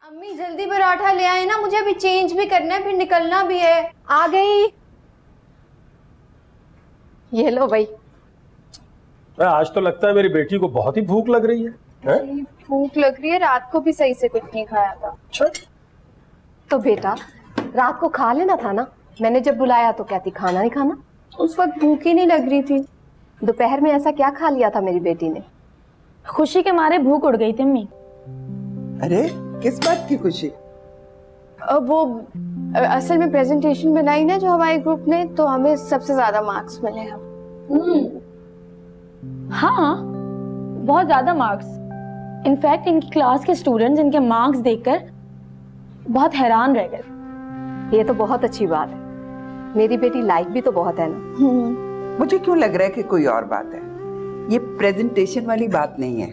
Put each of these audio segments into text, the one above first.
अम्मी जल्दी पराठा ले आए ना, मुझे अभी चेंज भी करना है, फिर निकलना भी है। आ गई। ये लो भाई। आज तो लगता है मेरी बेटी को बहुत ही भूख लग रही है? भूख लग रही है, रात को भी सही से कुछ नहीं खाया था। अच्छा, तो बेटा रात को खा लेना था ना, मैंने जब बुलाया तो कहती खाना नहीं खाना। उस वक्त भूख ही नहीं लग रही थी। दोपहर में ऐसा क्या खा लिया था मेरी बेटी ने? खुशी के मारे भूख उड़ गई थी अम्मी। अरे किस बात की खुशी? वो असल में प्रेजेंटेशन बनाई ना जो हमारे ग्रुप ने, तो हमें सबसे ज्यादा मार्क्स मिले हैं। हाँ, बहुत ज्यादा मार्क्स। इनफैक्ट इनकी क्लास के स्टूडेंट्स इनके मार्क्स देखकर बहुत हैरान रह गए। ये तो बहुत अच्छी बात है, मेरी बेटी लाइक भी तो बहुत है ना। मुझे क्यों लग रहा है कि कोई और बात है। ये प्रेजेंटेशन वाली बात नहीं है।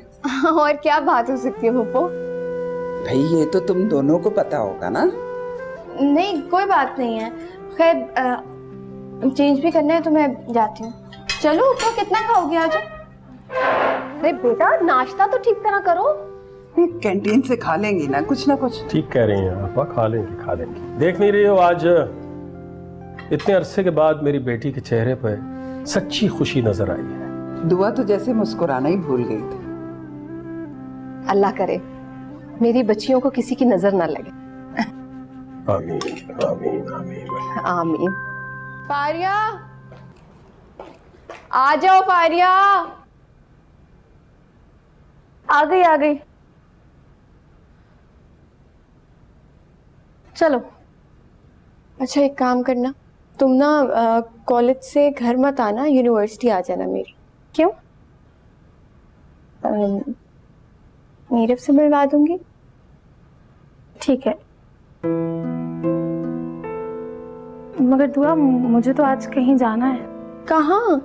और क्या बात हो सकती है पप्पो? भाई ये तो तुम दोनों को पता होगा ना। नहीं कोई बात नहीं है। खैर चेंज भी करना है तो मैं जाती हूँ। चलो तो कितना खाओगे आज? अरे बेटा नाश्ता तो ठीक तरह करो। कैंटीन से खा लेंगी ना कुछ। ठीक कह रही हैं आपा, खा लेंगे। देख नहीं रही हो आज इतने अरसे के बाद मेरी बेटी के चेहरे पर सच्ची खुशी नजर आई है। दुआ तो जैसे मुस्कुराना ही भूल गई थी। अल्लाह करे मेरी बच्चियों को किसी की नजर ना लगे। आमीन आमीन आमीन आमीन। फारिया आ जाओ। फारिया आ गई। चलो। अच्छा एक काम करना, तुम ना कॉलेज से घर मत आना, यूनिवर्सिटी आ जाना मेरी। क्यों? मीरब से मिलवा दूंगी। ठीक है, मगर दुआ मुझे तो आज कहीं जाना है। कहाँ?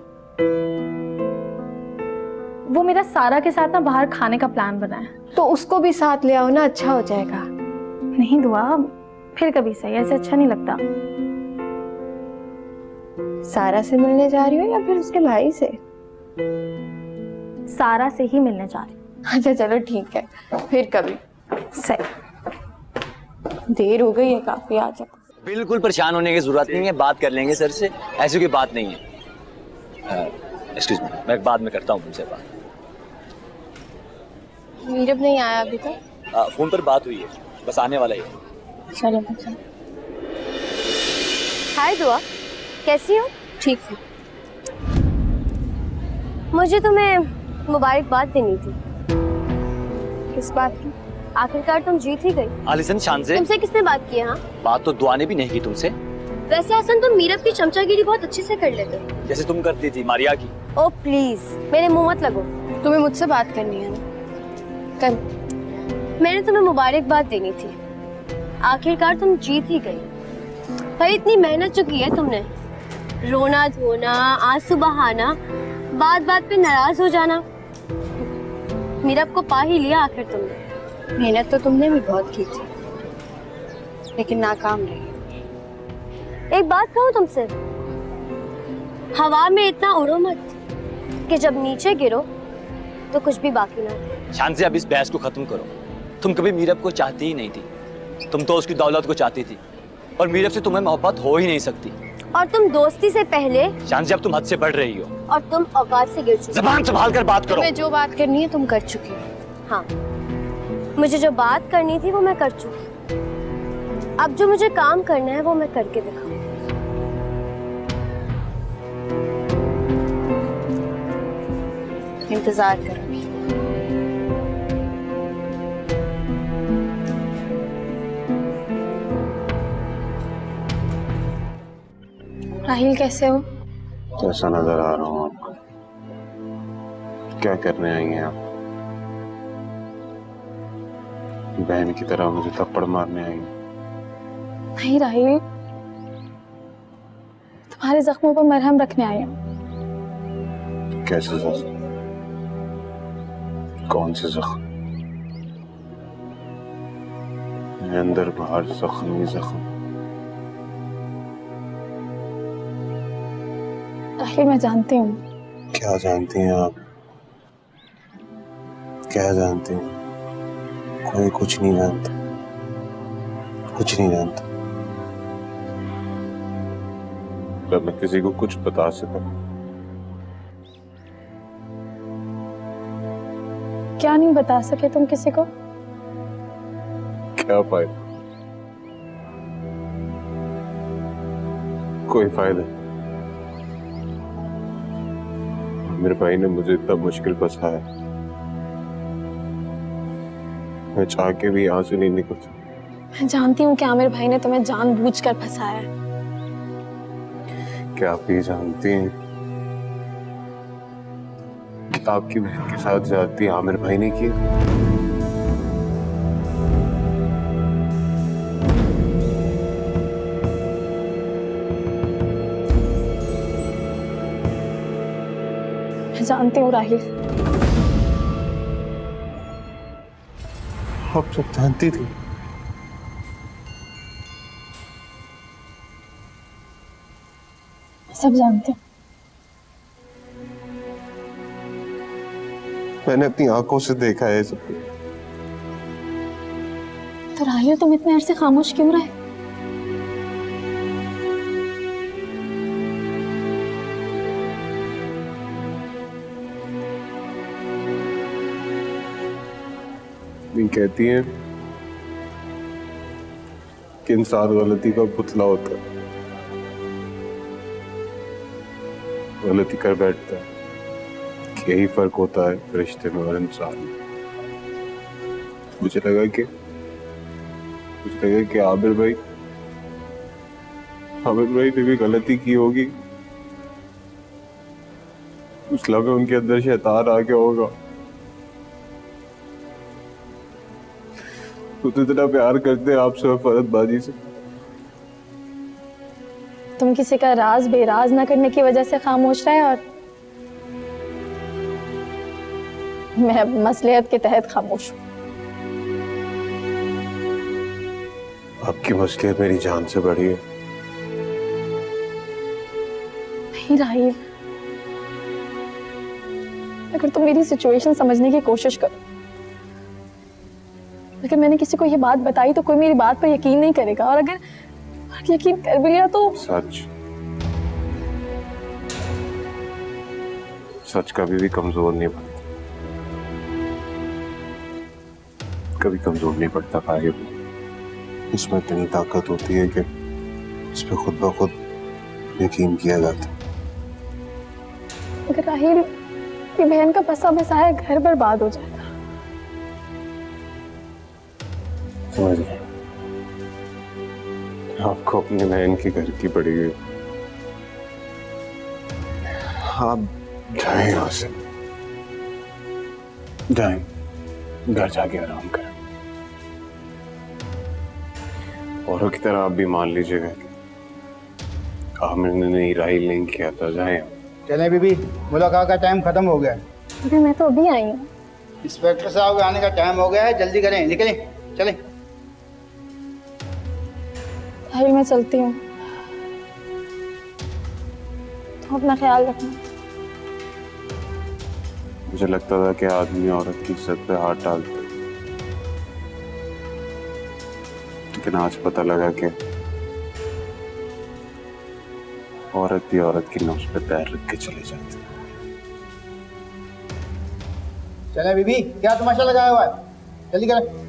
वो मेरा सारा के साथ ना बाहर खाने का प्लान बना है। तो उसको भी साथ ले आओ ना, अच्छा हो जाएगा। नहीं दुआ, फिर कभी सही, ऐसे अच्छा नहीं लगता। सारा से मिलने जा रही हो या फिर उसके भाई से? सारा से ही मिलने जा रही हूँ। अच्छा चलो ठीक है, फिर कभी। सही। देर हो गई है काफी, आ जाओ। बिल्कुल परेशान होने की जरूरत नहीं है, बात कर लेंगे सर से, ऐसी कोई बात नहीं है। एक्सक्यूज मी, मैं बाद में करता हूँ तुमसे बात। मीरब नहीं आया अभी तक? फोन पर बात हुई है, बस आने वाला ही है। चलो। हाय दुआ, कैसी हो? ठीक है। मुझे तुम्हें मुबारकबाद देनी थी। किस बात की? आखिरकार तुम जीत ही गई। आलिसन शान से तुमसे किसने बात की है? हाँ, बात तो दुआ ने भी नहीं की तुमसे। वैसे हसन तुम मीरब की चमचागिरी बहुत अच्छे से कर लेते हो। जैसे तुम करती थी मारिया की। ओ प्लीज मेरे मुंह मत लगो। तुम्हें मुझसे बात करनी है ना? कर। मैंने तुम्हें मुबारकबाद देनी थी, आखिरकार तुम जीत ही गई। भाई इतनी मेहनत जो की है तुमने, रोना धोना, आंसू बहाना, बात बात पे नाराज हो जाना, मीरब को पा ही लिया आखिर तुमने। मेहनत तो तुमने भी बहुत की थी, लेकिन नाकाम रही। एक बात कहूँ तुमसे, हवा में इतना उड़ो मत कि जब नीचे गिरो तो कुछ भी बाकी ना रहे। शान से अब इस बहस को खत्म करो। तुम कभी मीरब को चाहती ही नहीं थी, तुम तो उसकी दौलत को चाहती थी, और मीरब से तुम्हें मोहब्बत हो ही नहीं सकती। और तुम दोस्ती से पहले, शान से अब तुम हद से बढ़ रही हो, और तुम औकात से गिर चुकी। जबान संभाल कर बात करो। तुम्हें जो बात करनी है तुम कर चुकी हो। हाँ, मुझे जो बात करनी थी वो मैं कर चुकी। अब जो मुझे काम करना है वो मैं करके दिखाऊं। इंतजार करूंगी। राहिल कैसे हो? कैसा नजर आ रहा हूँ आपको? क्या करने आई हैं आप? बहन की तरह मुझे थप्पड़ मारने आई हैं? नहीं राहिल, तुम्हारे जख्मों पर मरहम रखने आई हूँ। कैसे जख्म? कौन से जख्म? अंदर बाहर जख्म ही जख्म। राहिल मैं जानती हूँ। क्या जानती हैं आप? क्या जानती हैं? कोई कुछ नहीं जानता। कुछ नहीं जानता। जब मैं किसी को कुछ बता सकूं, क्या नहीं बता सके तुम किसी को? क्या फायदा? कोई फायदा नहीं। मेरे भाई ने मुझे इतना मुश्किल फंसाया, मैं चाह के भी आंसू नहीं निकल सकता। मैं जानती हूँ कि आमिर भाई ने तुम्हें जानबूझकर फंसाया है। क्या आप ये जानती हैं कि आपकी बहन के साथ ज्यादती आमिर भाई ने की? मैं जानती हूँ राहिल। आप सब जानती थी? सब जानते हैं। मैंने अपनी आंखों से देखा है सब कुछ। तो राहिल तुम इतने अरसे खामोश क्यों रहे? नहीं, कहती हैं कि इंसान गलती का पुतला होता है, गलती कर बैठता है। यही फर्क होता है रिश्ते में और इंसान में। मुझे लगा कि आमिर भाई ने भी गलती की होगी। उस लम्हे उनके अंदर शैतान आ गया होगा। तो इतना प्यार करते हैं आपसे और फरदबाजी से। तुम किसी का राज बेराज ना करने की वजह से खामोश रहे और मैं मसलियत के तहत खामोश हूँ। आपकी मसलियत मेरी जान से बड़ी है। नहीं राहिल, अगर तुम मेरी सिचुएशन समझने की कोशिश करो, अगर मैंने किसी को ये बात बताई तो कोई मेरी बात पर यकीन नहीं करेगा, और अगर यकीन कर भी लिया तो सच कभी भी कमजोर नहीं पड़ता, कभी कमजोर नहीं पड़ता भाई। इसमें इतनी ताकत होती है कि इस पे खुद ब खुद यकीन किया जाता है। अगर राहिल की बहन का बसा बसाया घर बर्बाद हो जाएगा। समझ गए? आपको अपनी बहन की घर की पड़ी हुई। आप जाएं यहाँ से, जाएं, घर जाके आराम करें। औरों की तरह आप भी मान लीजिएगा कि आमिर ने नहीं, राहिल नहीं किया था। जाएं। चलें बीबी, मुलाकात का टाइम खत्म हो गया है। अरे मैं तो अभी आई हूँ। इंस्पेक्टर साहब के आने का टाइम हो गया है, जल्दी करें, निकलें, चलें। राहिल मैं चलती हूँ, तुम अपना ख्याल रखना। मुझे लगता था कि आदमी औरत की इज्जत पे हाथ डालता, लेकिन आज पता लगा कि औरत भी औरत की नब्ज पे पैर रख के चली जाती है। चलें बीबी, क्या तमाशा लगाया हुआ है, जल्दी करें।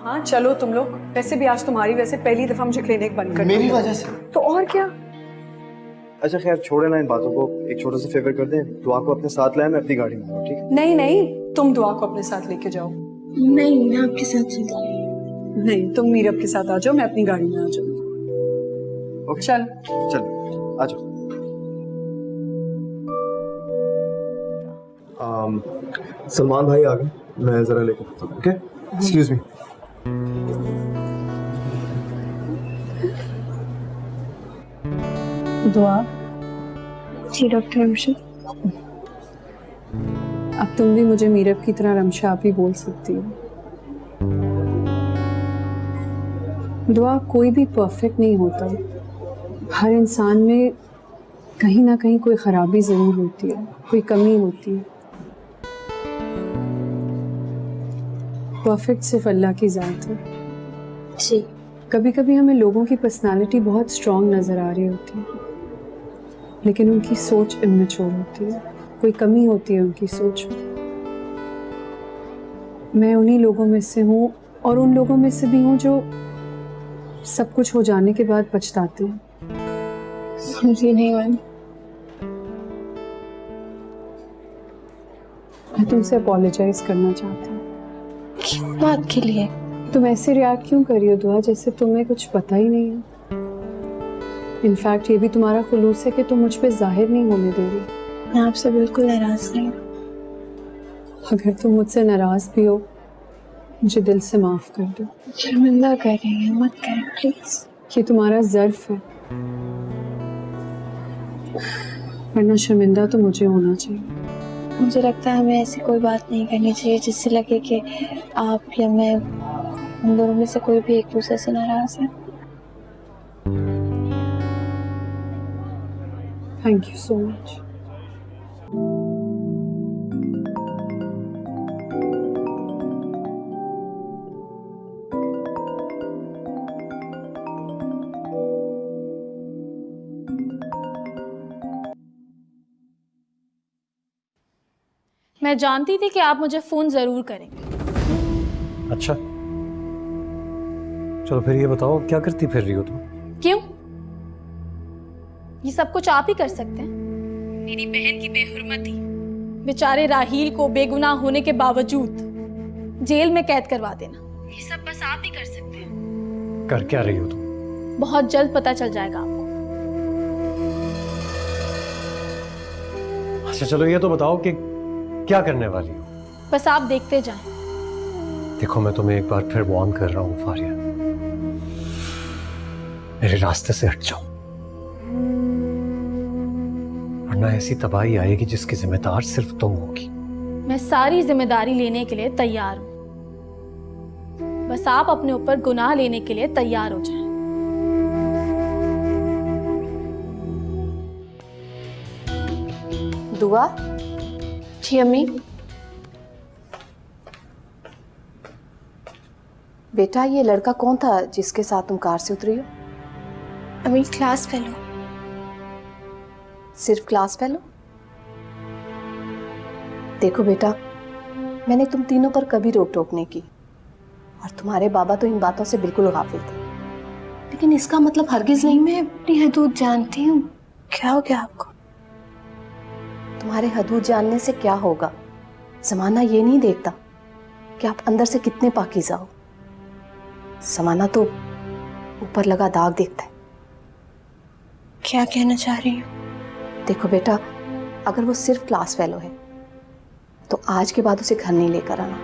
हाँ चलो तुम लोग, वैसे भी आज तुम्हारी वैसे पहली दफा मुझे क्लिनिक बंद कर मेरी वजह से? तो और क्या। अच्छा खैर छोड़े ना इन बातों को, एक छोटा सा फेवर कर दें, दुआ को अपने साथ लाए, मैं अपनी गाड़ी में हूँ, ठीक है? नहीं नहीं, तुम दुआ को अपने साथ लेके जाओ। नहीं, मैं आपके साथ चलूंगी। नहीं, तुम मीरब के साथ आ जाओ, मैं अपनी गाड़ी में आ जाऊँ। ओके चल चल आ जाओ। सलमान भाई आ गए, मैं जरा लेकर आता हूँ। Okay, excuse me. दुआ। जी डॉक्टर रमशा। अब तुम भी मुझे मीरब की तरह रमशा आप ही बोल सकती हो। दुआ, कोई भी परफेक्ट नहीं होता। हर इंसान में कहीं ना कहीं कोई खराबी ज़रूर होती है, कोई कमी होती है। परफेक्ट सिर्फ अल्लाह की ज़ात है। जी। कभी कभी हमें लोगों की पर्सनालिटी बहुत स्ट्रॉन्ग नज़र आ रही होती है, लेकिन उनकी सोच इमेच्योर होती है, कोई कमी होती है उनकी सोच में। मैं उन्हीं लोगों में से हूँ, और उन लोगों में से भी हूँ जो सब कुछ हो जाने के बाद पछताते हैं। जी नहीं मैम। मैं तुमसे अपोलोजाइज करना चाहती हूँ। किस बात के लिए? तुम ऐसे रिएक्ट क्यों कर रही हो दुआ, जैसे तुम्हें कुछ पता ही नहीं है? इनफैक्ट ये भी तुम्हारा खुलूस है कि तुम मुझ पे जाहिर नहीं होने दे रही। मैं आपसे बिल्कुल नाराज नहीं हूँ। अगर तुम मुझसे नाराज भी हो, मुझे दिल से माफ कर दो। शर्मिंदा कर रही हैं, मत करें प्लीज। ये तुम्हारा ज़र्फ है, वरना शर्मिंदा तो मुझे होना चाहिए। मुझे लगता है हमें ऐसी कोई बात नहीं करनी चाहिए जिससे लगे कि आप या मैं, हम दोनों में से कोई भी एक दूसरे से नाराज है। Thank you so much. मैं जानती थी कि आप मुझे फोन जरूर करेंगे। अच्छा, चलो फिर ये बताओ, क्या करती फिर रही हो तुम? क्यों? ये सब कुछ आप ही कर सकते हैं। मेरी बहन की बेहुरमती, बेचारे राहील को बेगुनाह होने के बावजूद जेल में कैद करवा देना, ये सब बस आप ही कर सकते हैं। कर क्या रही हो तुम? बहुत जल्द पता चल जाएगा आपको। अच्छा चलो ये तो बताओ कि क्या करने वाली हो? बस आप देखते जाएं। देखो मैं तुम्हें एक बार फिर वार्न कर रहा हूँ फारिया, मेरे रास्ते से हट जाओ, वरना ऐसी तबाही आएगी जिसकी जिम्मेदार सिर्फ तुम होगी। मैं सारी जिम्मेदारी लेने के लिए तैयार हूं, बस आप अपने ऊपर गुनाह लेने के लिए तैयार हो जाएं। दुआ, जी अम्मी। बेटा ये लड़का कौन था जिसके साथ तुम कार से उतरी हो? अम्मी क्लास फेलो। सिर्फ क्लास फेलो? देखो बेटा, मैंने तुम तीनों पर कभी रोक टोक नहीं की, और तुम्हारे बाबा तो इन बातों से बिल्कुल गाफिल थे, लेकिन इसका मतलब हरगिज नहीं। मैं अपनी हदूद जानती हूँ। क्या हो गया आपको? तुम्हारे हदूद जानने से क्या होगा? ज़माना ये नहीं देखता कि आप अंदर से कितने पाकीज़ा हो। ज़माना तो ऊपर लगा दाग देखता है। क्या कहना चाह रही हूँ? देखो बेटा, अगर वो सिर्फ क्लास फेलो है तो आज के बाद उसे घर नहीं लेकर आना,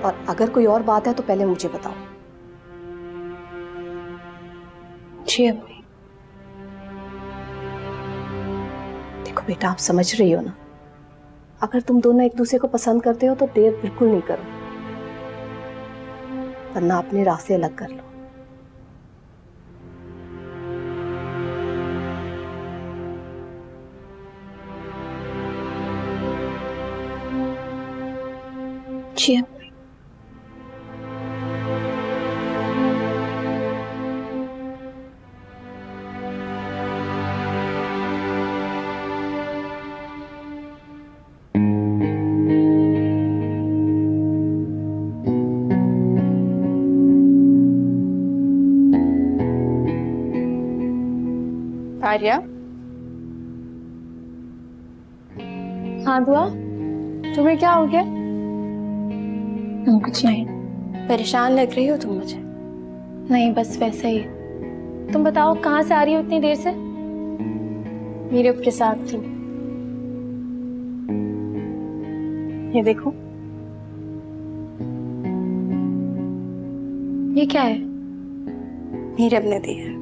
और अगर कोई और बात है तो पहले मुझे बताओ। जी अम्मी। देखो बेटा, आप समझ रही हो ना, अगर तुम दोनों एक दूसरे को पसंद करते हो तो देर बिल्कुल नहीं करो, वरना अपने रास्ते अलग कर लो। जी अम्मी। आर्या। हाँ दुआ, तुम्हें क्या हो गया? कुछ नहीं। परेशान लग रही हो तुम मुझे। नहीं, बस वैसे ही। तुम बताओ कहाँ से आ रही हो इतनी देर से? मीरब के साथ थी। ये देखो। ये क्या है? मीरब ने दी है।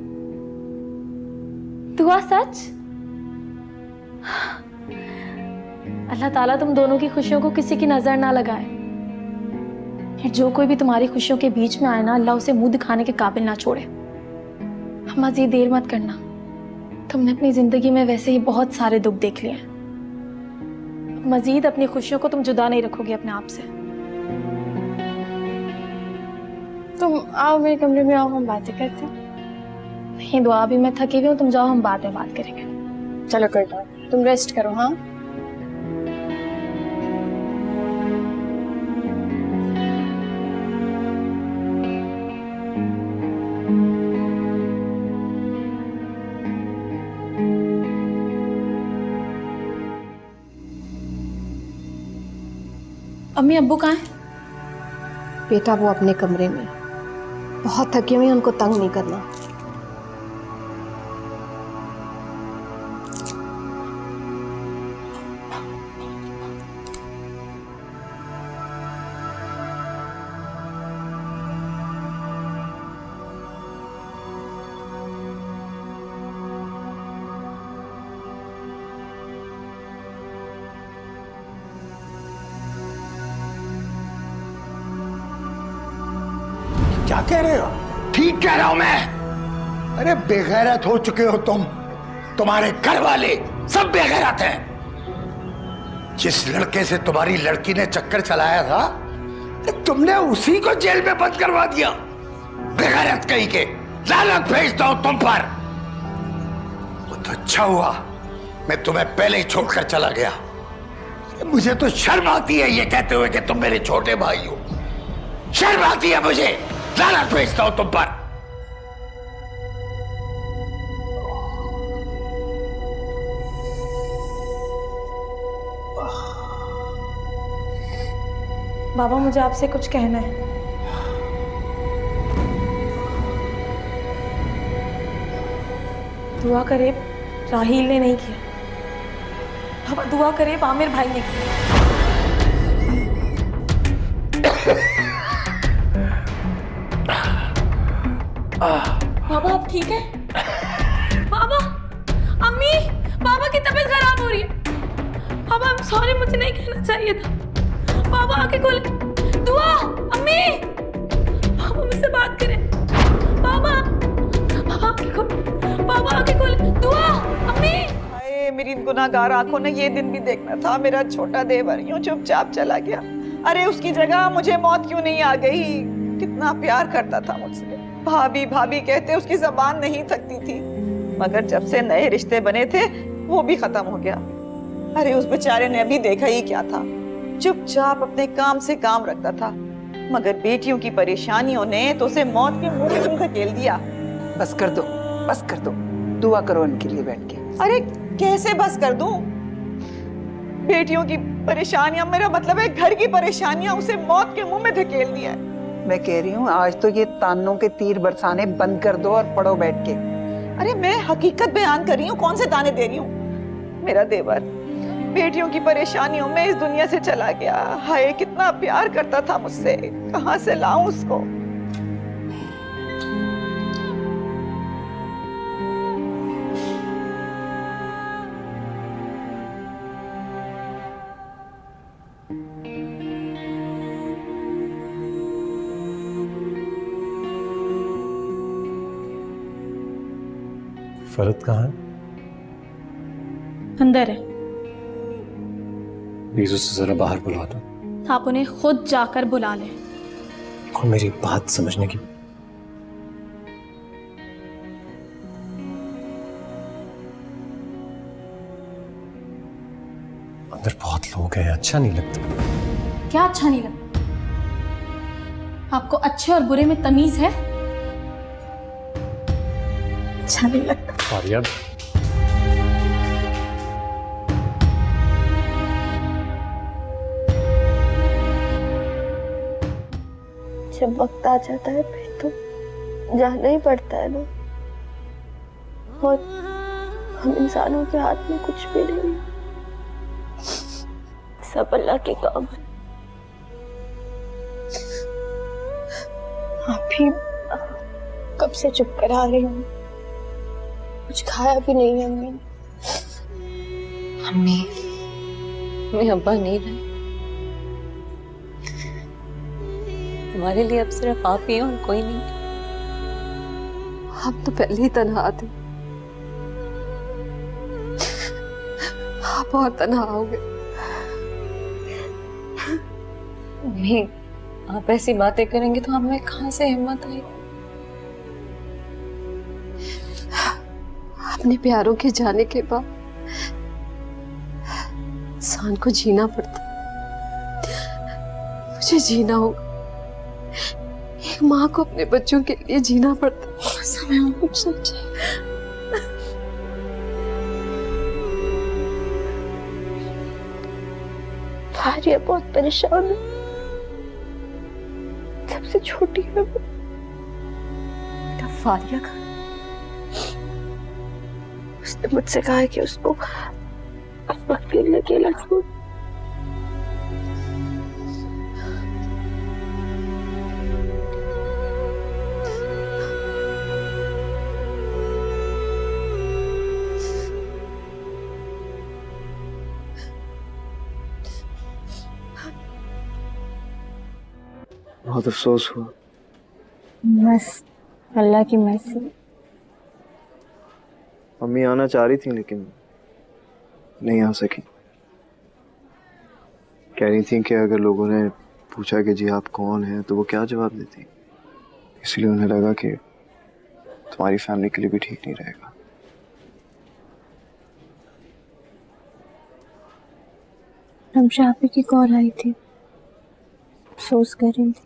दुआ सच? अल्लाह ताला तुम दोनों की खुशियों को किसी की नजर ना लगाए। और जो कोई भी तुम्हारी खुशियों के बीच में आए ना, अल्लाह उसे मुंह दिखाने के काबिल ना छोड़े। मजीद देर मत करना, तुमने अपनी जिंदगी में वैसे ही बहुत सारे दुख देख लिए हैं। मजीद अपनी खुशियों को तुम जुदा नहीं रखोगे अपने आप से। तुम आओ मेरे कमरे में, आओ हम बातें करते हैं। नहीं दुआ, भी मैं थकी हुई हूँ, तुम जाओ, हम बाद में बात करेंगे। चलो कोई बात नहीं, तुम रेस्ट करो। हाँ अम्मी अब्बू कहाँ हैं? बेटा वो अपने कमरे में, बहुत थके हुए हैं, उनको तंग नहीं करना। क्या कह रहे हो? ठीक कह रहा हूं मैं। अरे बेगैरत हो चुके हो तुम, तुम्हारे घर वाले सब बेगैरत हैं। जिस लड़के से तुम्हारी लड़की ने चक्कर चलाया था, तुमने उसी को जेल में बंद करवा दिया। बेगैरत कहीं के, लानत भेजता हूं तुम पर। वो तो अच्छा हुआ मैं तुम्हें पहले ही छोड़कर चला गया। मुझे तो शर्म आती है ये कहते हुए कि तुम मेरे छोटे भाई हो। शर्म आती है मुझे, लानत भेजता हूं तुम पर। बाबा मुझे आपसे कुछ कहना है। दुआ करे राहील ने नहीं किया, बाबा दुआ करे आमिर भाई ने किया। बाबा आप ठीक है? बाबा, अम्मी, बाबा की तबीयत खराब हो रही है। बाबा I'm sorry, मुझे नहीं कहना चाहिए था। बाबा आके खोले, दुआ, अम्मी, बाबा मुझसे बात करें। बाबा, बाबा आके खोले, बाबा आके खोले, दुआ, अम्मी। हाय मेरी गुनाहगार आंखों ने ये दिन भी देखना था। मेरा छोटा देवर यूं चुपचाप चला गया। अरे उसकी जगह मुझे मौत क्यों नहीं आ गई? कितना प्यार करता था मुझसे, भाभी भाभी कहते उसकी जबान नहीं थकती थी। मगर जब से नए रिश्ते बने थे वो भी खत्म हो गया। अरे उस बेचारे ने अभी देखा ही क्या था, चुपचाप अपने काम से काम रखता था। मगर बेटियों की परेशानियों ने तो उसे मौत के मुंह में धकेल दिया। बस कर दो, बस कर दो, दुआ करो उनके लिए बैठ के। अरे कैसे बस कर दूं? बेटियों की परेशानियां, मेरा मतलब है घर की परेशानियां, उसे मौत के मुंह में धकेल दिया है। मैं कह रही हूँ आज तो ये तानों के तीर बरसाने बंद कर दो और पढ़ो बैठ के। अरे मैं हकीकत बयान कर रही हूँ, कौन से ताने दे रही हूँ। मेरा देवर बेटियों की परेशानियों में इस दुनिया से चला गया। हाय कितना प्यार करता था मुझसे, कहाँ से लाऊं उसको। फरद कहाँ है? अंदर है। प्लीज उसे जरा बाहर बुला दो। आप उन्हें खुद जाकर बुला लें। और मेरी बात समझने की, अंदर बहुत लोग हैं, अच्छा नहीं लगता। क्या अच्छा नहीं लगता? आपको अच्छे और बुरे में तमीज है? अच्छा नहीं लगता। फारिया, जब वक्त आ जाता है फिर तो जाना ही पड़ता है ना। और हम इंसानों के हाथ में कुछ भी नहीं, सब अल्लाह के काम है। आप भी कब से चुप करा रही हूँ, कुछ खाया भी नहीं है अम्मी ने। अम्मी अब्बा नहीं रहे। तुम्हारे लिए अब सिर्फ आप ही हो और कोई नहीं। हम तो पहले ही तन्हा थे, आप और तन्हा हो गए। नहीं, आप ऐसी बातें करेंगे तो हमें कहाँ से हिम्मत आएगी। अपने प्यारों के जाने के बाद इंसान को जीना पड़ता। मुझे जीना होगा, एक माँ को अपने बच्चों के लिए जीना पड़ता। समय कुछ सोचे। फारिया बहुत परेशान है, सबसे छोटी है वो। फारिया का उसने मुझसे कहा है कि उसको अब वक्त के लिए अकेला छोड़। बहुत अफसोस हुआ। बस अल्लाह की मर्जी। मम्मी आना चाह रही थी लेकिन नहीं आ सकी। कह रही थी कि अगर लोगों ने पूछा कि जी आप कौन हैं तो वो क्या जवाब देती, इसलिए उन्हें लगा कि तुम्हारी फैमिली के लिए भी ठीक नहीं रहेगा। रमशा आपी की कॉल आई थी, अफसोस कर रही थी।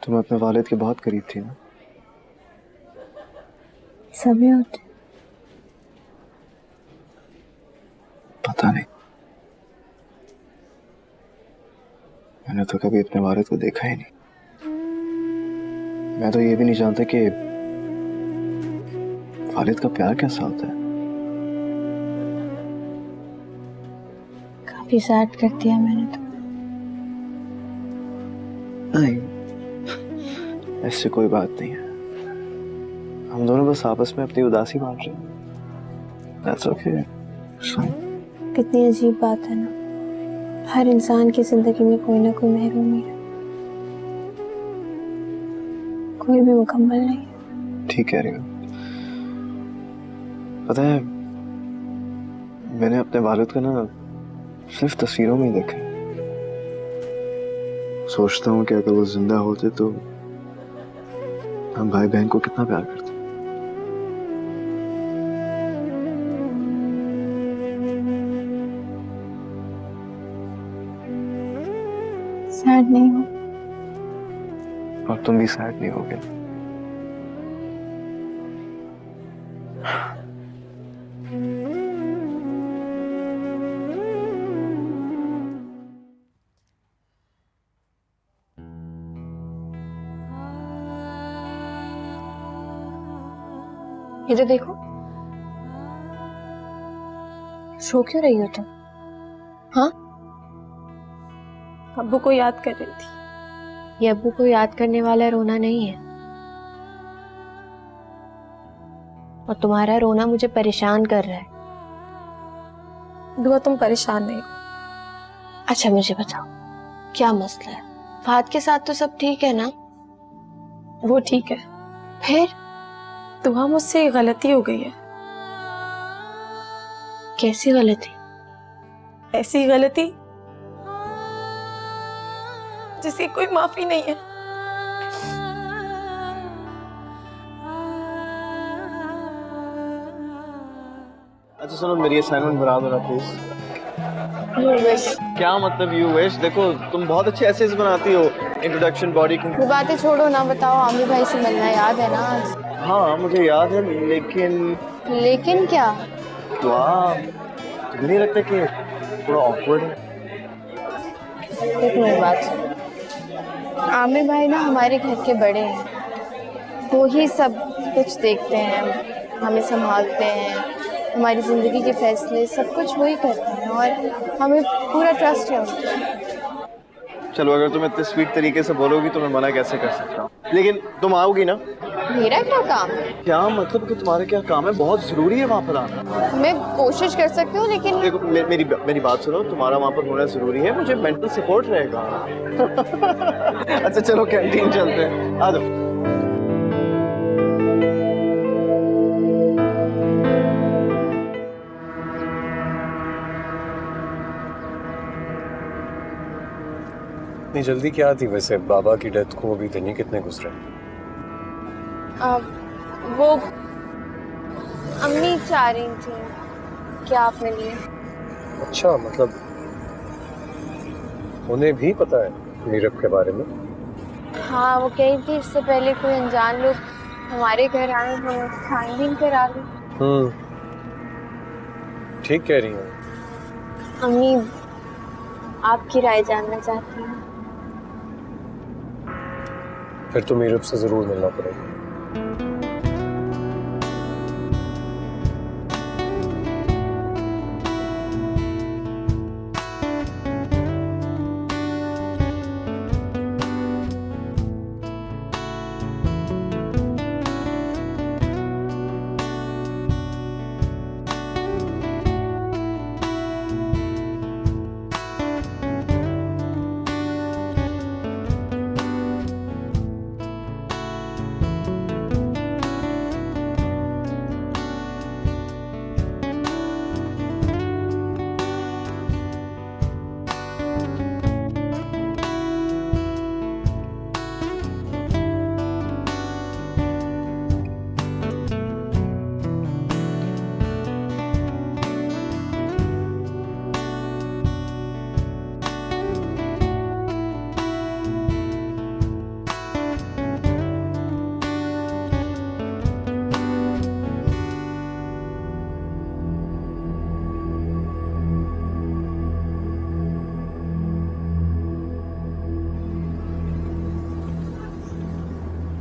तुम अपने वालिद के बहुत करीब थी ना? सभी होते। पता नहीं, मैंने तो कभी अपने वालिद को देखा ही नहीं। मैं तो ये भी नहीं जानता कि वालिद का प्यार कैसा होता है। काफी सैड कर दिया मैंने तो। नहीं, ऐसी कोई बात नहीं है। हम दोनों बस आपस में अपनी उदासी बांट रहे हैं। That's okay. कितनी अजीब बात है ना, हर इंसान की जिंदगी में कोई ना कोई महरूमी है, कोई भी मुकम्मल नहीं है। ठीक कह रही हो। पता है, मैंने अपने वालिद को ना सिर्फ तस्वीरों में ही देखा है। सोचता हूँ कि अगर वो जिंदा होते तो हम भाई बहन को कितना प्यार करते। सैड नहीं हो और तुम भी सैड नहीं होगे। ये तो देखो, सो क्यों रही हो तुम? हाँ, अब्बू को याद कर रही थी। ये अब्बू को याद करने वाला रोना नहीं है, और तुम्हारा रोना मुझे परेशान कर रहा है। दुआ तुम परेशान नहीं हो। अच्छा मुझे बताओ, क्या मसला है? फात के साथ तो सब ठीक है ना? वो ठीक है, फिर दुआ मुझसे गलती हो गई है। कैसी गलती? ऐसी गलती जिसकी कोई माफी नहीं है। अच्छा सुनो, मेरी असाइनमेंट बना दो ना प्लीज। You wish. क्या मतलब यू विश? देखो तुम बहुत अच्छे एसेज बनाती हो, इंट्रोडक्शन, बॉडी। वो बातें छोड़ो ना, बताओ आमिर भाई से मिलना याद है ना आज? हाँ मुझे याद है, लेकिन क्या? दुआ तुम्हें नहीं लगता कि थोड़ा ऑकवर्ड है? एक मेरी बात सुनो, आमिर भाई ना हमारे घर के बड़े हैं, वो ही सब कुछ देखते हैं, हमें संभालते हैं, हमारी ज़िंदगी के फैसले सब कुछ वही करते हैं और हमें पूरा ट्रस्ट है उनका। चलो अगर तुम इतने स्वीट तरीके से बोलोगी तो मैं मना कैसे कर सकता हूँ, लेकिन तुम आओगी ना? मेरा क्या काम है? क्या मतलब कि तुम्हारा क्या काम है? बहुत जरूरी है वहाँ पर आना। मैं कोशिश कर सकती हूँ लेकिन देखो मेरी बात सुनो, तुम्हारा वहाँ पर होना जरूरी है, मुझे मेंटल सपोर्ट रहेगा। अच्छा चलो कैंटीन चलते हैं, आ जाओ। इतनी जल्दी क्या थी वैसे? बाबा की डेथ को अभी दिन ही कितने गुजरे? वो अम्मी चाह रही थी कि आप मिलिए। अच्छा, मतलब उन्हें भी पता है नीरव के बारे में? हाँ, वो कही थी इससे पहले कोई अनजान लोग हमारे घर आए तो छानबीन करा ली। ठीक कह रही हूँ। अम्मी आपकी राय जानना चाहती हैं। फिर तो नीरव से जरूर मिलना पड़ेगा।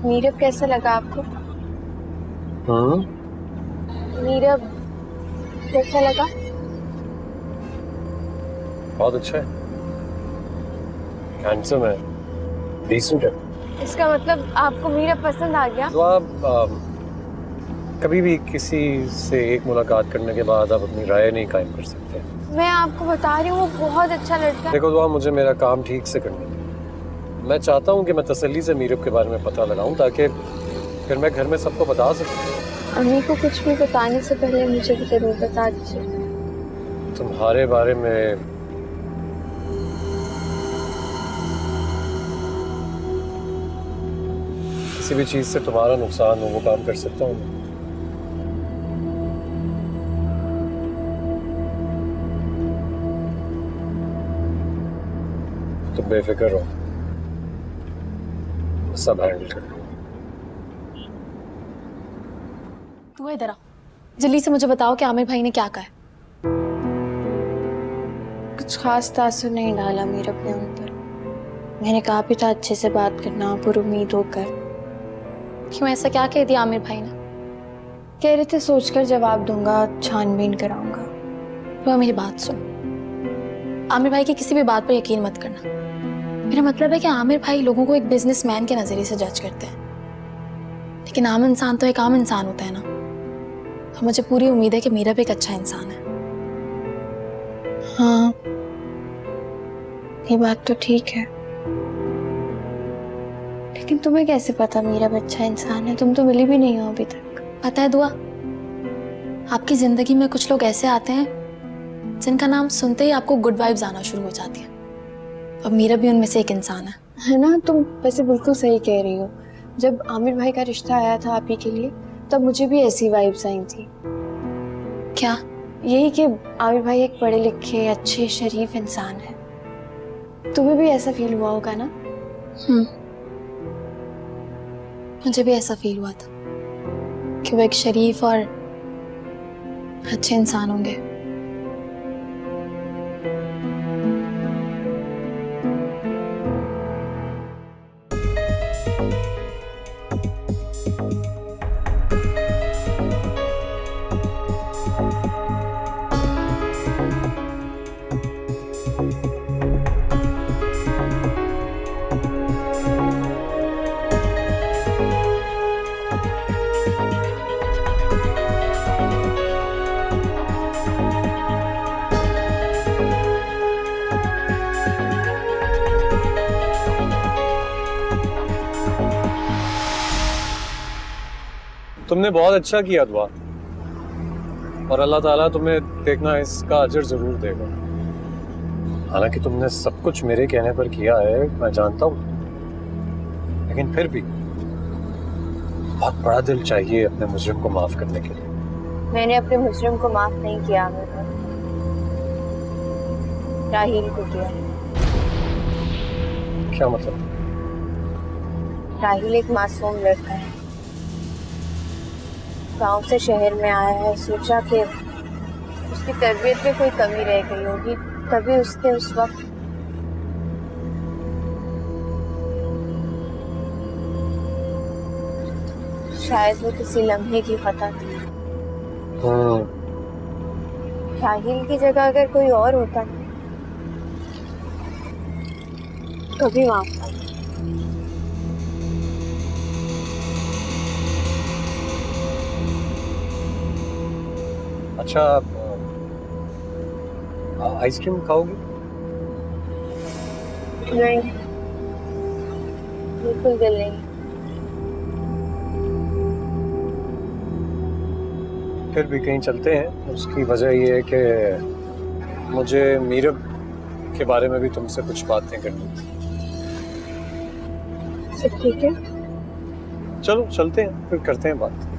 नीरव कैसा लगा आपको? नीरव कैसा लगा? बहुत अच्छा है, हैंडसम है, डिसेंट है। इसका मतलब आपको नीरव पसंद आ गया? तो आप कभी भी किसी से एक मुलाकात करने के बाद आप अपनी राय नहीं कायम कर सकते। मैं आपको बता रही हूँ वो बहुत अच्छा लड़का है। देखो दुआ, मुझे मेरा काम ठीक से करने दो। मैं चाहता हूँ कि मैं तसल्ली से नीरव के बारे में पता लगाऊं ताकि फिर मैं घर में सबको बता सकूं। अम्मी को कुछ भी बताने से पहले मुझे भी जरूर बता दीजिए। तुम्हारे बारे में किसी भी चीज से तुम्हारा नुकसान हो वो काम कर सकता हूँ। तुम बेफिक्र रहो, सब हैंडल कर लूंगा। तू इधर आ, जल्दी से मुझे बताओ कि आमिर भाई ने क्या कहा है। कुछ खास तासुर नहीं डाला मीरब ने उन पर। मैंने कहा भी था अच्छे से बात करना, पर उम्मीद होकर। क्यों, ऐसा क्या कह दिया आमिर भाई ने? कह रहे थे सोचकर जवाब दूंगा, छानबीन कराऊंगा। तो मेरी बात सुन, आमिर भाई की किसी भी बात पर यकीन मत करना। मेरा मतलब है कि आमिर भाई लोगों को एक बिजनेसमैन के नजरिए से जज करते हैं, लेकिन आम इंसान तो एक आम इंसान होता है ना। और मुझे पूरी उम्मीद है कि मीरा भी एक अच्छा इंसान है। हाँ, ये बात तो ठीक है, लेकिन तुम्हें कैसे पता मीरा भी अच्छा इंसान है? तुम तो मिली भी नहीं हो अभी तक। पता है दुआ, आपकी जिंदगी में कुछ लोग ऐसे आते हैं जिनका नाम सुनते ही आपको गुड वाइब्स आना शुरू हो जाती है, और मीरा भी उनमें से एक इंसान है ना? तुम वैसे बिल्कुल सही कह रही हो। जब आमिर भाई का रिश्ता आया था आप ही के लिए, तब मुझे भी ऐसी वाइब्स आई थी। क्या? यही कि आमिर भाई एक पढ़े लिखे अच्छे शरीफ इंसान है। तुम्हें भी ऐसा फील हुआ होगा ना? मुझे भी ऐसा फील हुआ था कि वो एक शरीफ और अच्छे इंसान होंगे। तुमने बहुत अच्छा किया दुआ, और अल्लाह ताला तुम्हें देखना इसका अजर जरूर देगा। हालांकि तुमने सब कुछ मेरे कहने पर किया है, मैं जानता हूँ, लेकिन फिर भी बहुत बड़ा दिल चाहिए अपने मुजरिम को माफ करने के लिए। मैंने अपने मुजरिम को माफ नहीं किया, राहील को किया। क्या मतलब? राहील एक मासूम लड़का है, गांव से शहर में आया है। सोचा कि उसकी तरबियत में कोई कमी रह गई होगी, तभी उसने उस वक्त शायद वो किसी लम्हे की खता थी। राहील की जगह अगर कोई और होता तो भी माफ था। अच्छा, आइसक्रीम खाओगी? नहीं, बिल्कुल दिल नहीं। फिर भी कहीं चलते हैं। उसकी वजह ये है कि मुझे मीरब के बारे में भी तुमसे कुछ बातें करनी थी। सब ठीक है? चलो चलते हैं, फिर करते हैं बात।